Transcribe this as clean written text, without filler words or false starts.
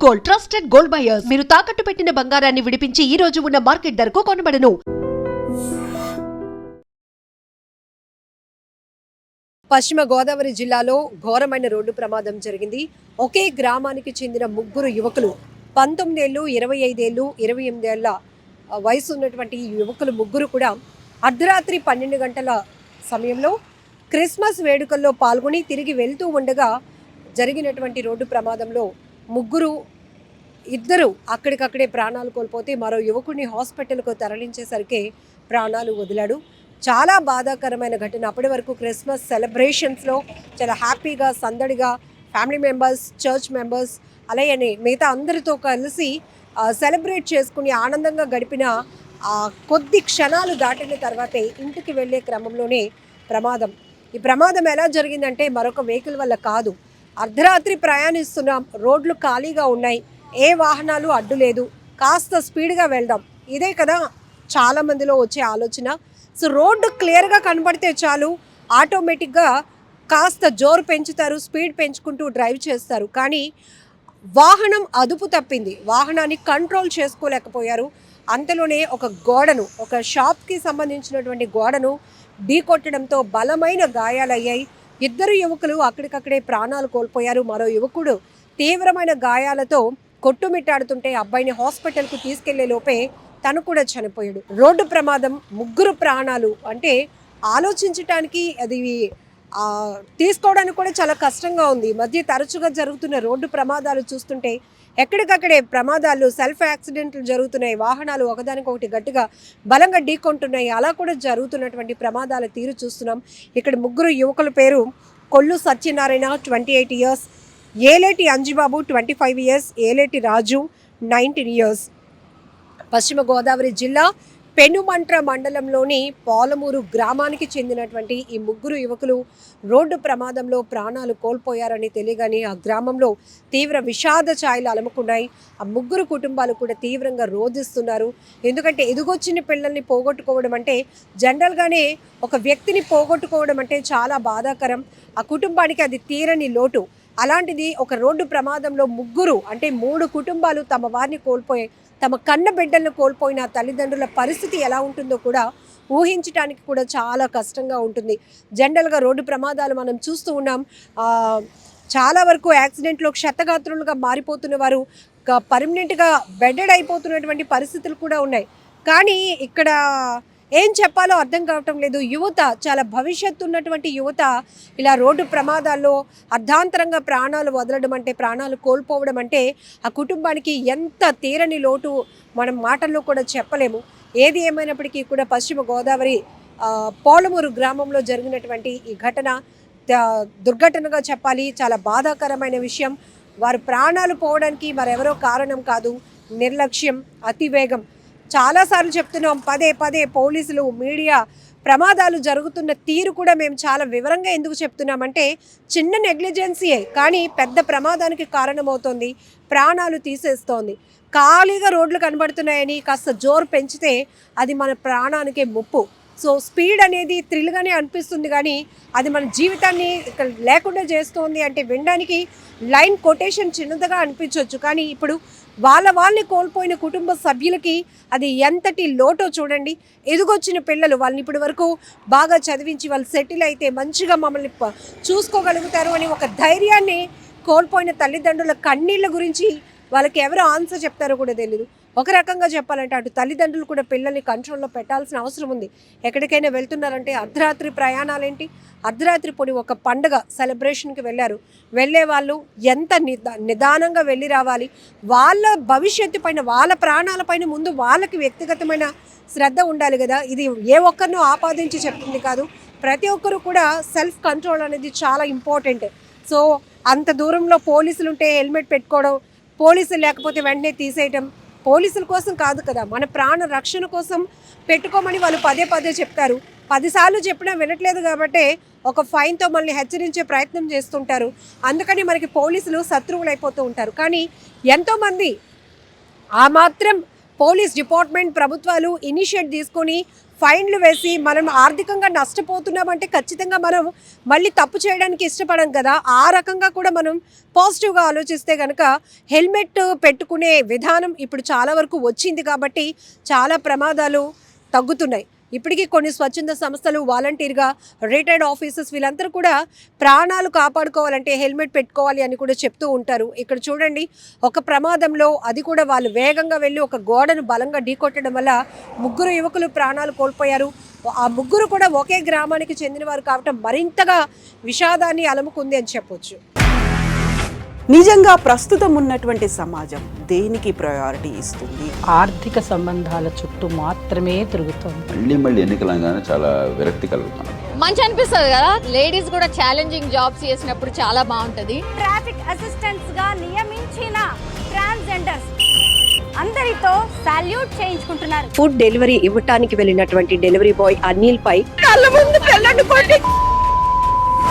Gold, trusted gold buyers. మీరు తాకట్టు పెట్టిన బంగారాన్ని విడిపించి ఈ రోజు ఉన్న మార్కెట్ ధరకు కొనబడను. పశ్చిమ గోదావరి జిల్లాలో ఘోరమైన రోడ్డు ప్రమాదం జరిగింది. ఒకే గ్రామానికి చెందిన ముగ్గురు యువకులు 19 ఏళ్ళు, 25 ఏళ్ళు, 28 ఏళ్ల వయసు ఉన్నటువంటి ఈ యువకులు ముగ్గురు కూడా అర్ధరాత్రి 12 గంటల సమయంలో క్రిస్మస్ వేడుకల్లో పాల్గొని తిరిగి వెళ్తూ ఉండగా జరిగినటువంటి రోడ్డు ప్రమాదంలో ఇద్దరు అక్కడికక్కడే ప్రాణాలు కోల్పోతే మరో యువకుడిని హాస్పిటల్కు తరలించేసరికి ప్రాణాలు వదిలాడు. చాలా బాధాకరమైన ఘటన. అప్పటి వరకు క్రిస్మస్ సెలబ్రేషన్స్లో చాలా హ్యాపీగా సందడిగా ఫ్యామిలీ మెంబర్స్, చర్చ్ మెంబర్స్ అలాగే మిగతా అందరితో కలిసి సెలబ్రేట్ చేసుకుని ఆనందంగా గడిపిన కొద్ది క్షణాలు దాటిన తర్వాతే ఇంటికి వెళ్ళే క్రమంలోనే ప్రమాదం. ఈ ప్రమాదం ఎలా జరిగిందంటే మరొక వెహికల్ వల్ల కాదు. అర్ధరాత్రి ప్రయాణిస్తున్నాం, రోడ్లు ఖాళీగా ఉన్నాయి, ఏ వాహనాలు అడ్డు లేదు, కాస్త స్పీడ్గా వెళ్దాం, ఇదే కదా చాలామందిలో వచ్చే ఆలోచన. సో రోడ్డు క్లియర్గా కనబడితే చాలు, ఆటోమేటిక్గా కాస్త జోరు పెంచుతారు, స్పీడ్ పెంచుకుంటూ డ్రైవ్ చేస్తారు. కానీ వాహనం అదుపు తప్పింది, వాహనాన్ని కంట్రోల్ చేసుకోలేకపోయారు. అంతలోనే ఒక షాప్కి సంబంధించినటువంటి గోడను ఢీకొట్టడంతో బలమైన గాయాలయ్యాయి. ఇద్దరు యువకులు అక్కడికక్కడే ప్రాణాలు కోల్పోయారు. మరో యువకుడు తీవ్రమైన గాయాలతో కొట్టుమిట్టాడుతుంటే అబ్బాయిని హాస్పిటల్కు తీసుకెళ్లే లోపే తను కూడా చనిపోయాడు. రోడ్డు ప్రమాదం, ముగ్గురు ప్రాణాలు అంటే ఆలోచించటానికి అది తీసుకోవడానికి కూడా చాలా కష్టంగా ఉంది. మధ్య తరచుగా జరుగుతున్న రోడ్డు ప్రమాదాలు చూస్తుంటే ఎక్కడికక్కడే ప్రమాదాలు, సెల్ఫ్ యాక్సిడెంట్లు జరుగుతున్నాయి, వాహనాలు ఒకదానికొకటి గట్టిగా బలంగా ఢీకొంటున్నాయి. అలా కూడా జరుగుతున్నటువంటి ప్రమాదాల తీరు చూస్తున్నాం. ఇక్కడ ముగ్గురు యువకుల పేరు కొల్లు సత్యనారాయణ 28 ఇయర్స్, ఏలేటి అంజిబాబు 25 ఇయర్స్, ఏలేటి రాజు 19 ఇయర్స్. పశ్చిమ గోదావరి జిల్లా పెనుమంట్ర మండలంలోని పాలమూరు గ్రామానికి చెందినటువంటి ఈ ముగ్గురు యువకులు రోడ్డు ప్రమాదంలో ప్రాణాలు కోల్పోయారని తెలియగానే ఆ గ్రామంలో తీవ్ర విషాద ఛాయలు అలముకున్నాయి. ఆ ముగ్గురు కుటుంబాలు కూడా తీవ్రంగా రోధిస్తున్నారు. ఎందుకంటే ఎదుగొచ్చిన పిల్లల్ని పోగొట్టుకోవడం అంటే, జనరల్గానే ఒక వ్యక్తిని పోగొట్టుకోవడం అంటే చాలా బాధాకరం. ఆ కుటుంబానికి అది తీరని లోటు. అలాంటిది ఒక రోడ్డు ప్రమాదంలో ముగ్గురు అంటే 3 కుటుంబాలు తమ వారిని కోల్పోయాయి. తమ కన్న బిడ్డలను కోల్పోయిన తల్లిదండ్రుల పరిస్థితి ఎలా ఉంటుందో కూడా ఊహించడానికి కూడా చాలా కష్టంగా ఉంటుంది. జనరల్గా రోడ్డు ప్రమాదాలు మనం చూస్తూ ఉన్నాం. చాలా వరకు యాక్సిడెంట్లో క్షతగాత్రులుగా మారిపోతున్న వారు పర్మనెంట్గా బెడెడ్ అయిపోతున్నటువంటి పరిస్థితులు కూడా ఉన్నాయి. కానీ ఇక్కడ ఏం చెప్పాలో అర్థం కావటం లేదు. యువత, చాలా భవిష్యత్తు ఉన్నటువంటి యువత ఇలా రోడ్డు ప్రమాదాల్లో అర్ధాంతరంగా ప్రాణాలు వదలడం అంటే, ప్రాణాలు కోల్పోవడం అంటే ఆ కుటుంబానికి ఎంత తీరని లోటు మనం మాటల్లో కూడా చెప్పలేము. ఏది ఏమైనప్పటికీ కూడా పశ్చిమ గోదావరి పాలమూరు గ్రామంలో జరిగినటువంటి ఈ ఘటన దుర్ఘటనగా చెప్పాలి. చాలా బాధాకరమైన విషయం. వారు ప్రాణాలు పోవడానికి మరెవరో కారణం కాదు, నిర్లక్ష్యం, అతివేగం. చాలాసార్లు చెప్తున్నాం, పదే పోలీసులు, మీడియా ప్రమాదాలు జరుగుతున్న తీరు కూడా మేము చాలా వివరంగా ఎందుకు చెప్తున్నామంటే, చిన్న నెగ్లిజెన్సీయే కానీ పెద్ద ప్రమాదానికి కారణమవుతోంది, ప్రాణాలు తీసేస్తోంది. ఖాళీగా రోడ్లు కనబడుతున్నాయని కాస్త జోరు పెంచితే అది మన ప్రాణానికే ముప్పు. సో స్పీడ్ అనేది థ్రిల్గానే అనిపిస్తుంది, కానీ అది మన జీవితాన్ని లేకుండా చేస్తోంది అంటే వినడానికి లైన్ కొటేషన్ చిన్నదిగా అనిపించవచ్చు. కానీ ఇప్పుడు వాళ్ళని కోల్పోయిన కుటుంబ సభ్యులకి అది ఎంతటి లోటో చూడండి. ఎదుగొచ్చిన పిల్లలు, వాళ్ళని ఇప్పటి వరకు బాగా చదివించి వాళ్ళు సెటిల్ అయితే మంచిగా మమ్మల్ని చూసుకోగలుగుతారు అని ఒక ధైర్యాన్ని కోల్పోయిన తల్లిదండ్రుల కన్నీళ్ళ గురించి వాళ్ళకి ఎవరు ఆన్సర్ చెప్తారో కూడా తెలియదు. ఒక రకంగా చెప్పాలంటే అటు తల్లిదండ్రులు కూడా పిల్లల్ని కంట్రోల్లో పెట్టాల్సిన అవసరం ఉంది. ఎక్కడికైనా వెళ్తున్నారంటే అర్ధరాత్రి ప్రయాణాలేంటి, అర్ధరాత్రి పొడి ఒక పండుగ సెలబ్రేషన్కి వెళ్ళే వాళ్ళు ఎంత నిదానంగా వెళ్ళి రావాలి. వాళ్ళ భవిష్యత్తు పైన, వాళ్ళ ప్రాణాలపైన ముందు వాళ్ళకి వ్యక్తిగతమైన శ్రద్ధ ఉండాలి కదా. ఇది ఏ ఒక్కరినో ఆపాదించి చెప్తుంది కాదు. ప్రతి ఒక్కరు కూడా సెల్ఫ్ కంట్రోల్ అనేది చాలా ఇంపార్టెంట్. సో అంత దూరంలో పోలీసులు ఉంటే హెల్మెట్ పెట్టుకోవడం, పోలీసులు లేకపోతే వెంటనే తీసేయటం, పోలీసుల కోసం కాదు కదా, మన ప్రాణ రక్షణ కోసం పెట్టుకోమని వాళ్ళు పదే చెప్తారు. 10 సార్లు చెప్పినా వినట్లేదు కాబట్టి ఒక ఫైన్తో మనల్ని హెచ్చరించే ప్రయత్నం చేస్తుంటారు. అందుకని మనకి పోలీసులు శత్రువులు అయిపోతూ ఉంటారు. కానీ ఎంతోమంది ఆ మాత్రం పోలీస్ డిపార్ట్మెంట్, ప్రభుత్వాలు ఇనిషియేట్ తీసుకొని ఫైన్లు వేసి మనం ఆర్థికంగా నష్టపోతున్నామంటే ఖచ్చితంగా మనం మళ్ళీ తప్పు చేయడానికి ఇష్టపడం కదా. ఆ రకంగా కూడా మనం పాజిటివ్గా ఆలోచిస్తే కనుక హెల్మెట్ పెట్టుకునే విధానం ఇప్పుడు చాలా వరకు వచ్చింది కాబట్టి చాలా ప్రమాదాలు తగ్గుతున్నాయి. ఇప్పటికీ కొన్ని స్వచ్ఛంద సంస్థలు, వాలంటీర్గా రిటైర్డ్ ఆఫీసర్స్ వీళ్ళందరూ కూడా ప్రాణాలు కాపాడుకోవాలంటే హెల్మెట్ పెట్టుకోవాలి అని కూడా చెప్తూ ఉంటారు. ఇక్కడ చూడండి, ఒక ప్రమాదంలో అది కూడా వాళ్ళు వేగంగా వెళ్ళి ఒక గోడను బలంగా ఢీకొట్టడం వల్ల 3 యువకులు ప్రాణాలు కోల్పోయారు. ఆ 3 కూడా ఒకే గ్రామానికి చెందినవారు కావటం మరింతగా విషాదాన్ని అలముకుంది అని చెప్పొచ్చు. నిజంగా ప్రస్తుతం ఉన్నటువంటి సమాజం దేనికి ప్రయారిటీ ఇస్తుంది? ఆర్థిక సంబంధాల చుట్టూ మాత్రమే తిరుగుతుంది. మళ్ళీ ఎన్నికలంగానే చాలా విరక్తి కలుగుతాను. మంచి అనిపిస్తుంది కదా, లేడీస్ కూడా ఛాలెంజింగ్ జాబ్స్ చేసినప్పుడు చాలా బాగుంటది. ట్రాఫిక్ అసిస్టెంట్స్ గా నియమించిన ట్రాన్స్జెండర్స్ అందరితో సాల్యూట్ చేయించుకుంటున్నారు. ఫుడ్ డెలివరీ ఇవ్వటానికి వెళ్ళినటువంటి డెలివరీ బాయ్ అనిల్ పై కళ్ళ ముందు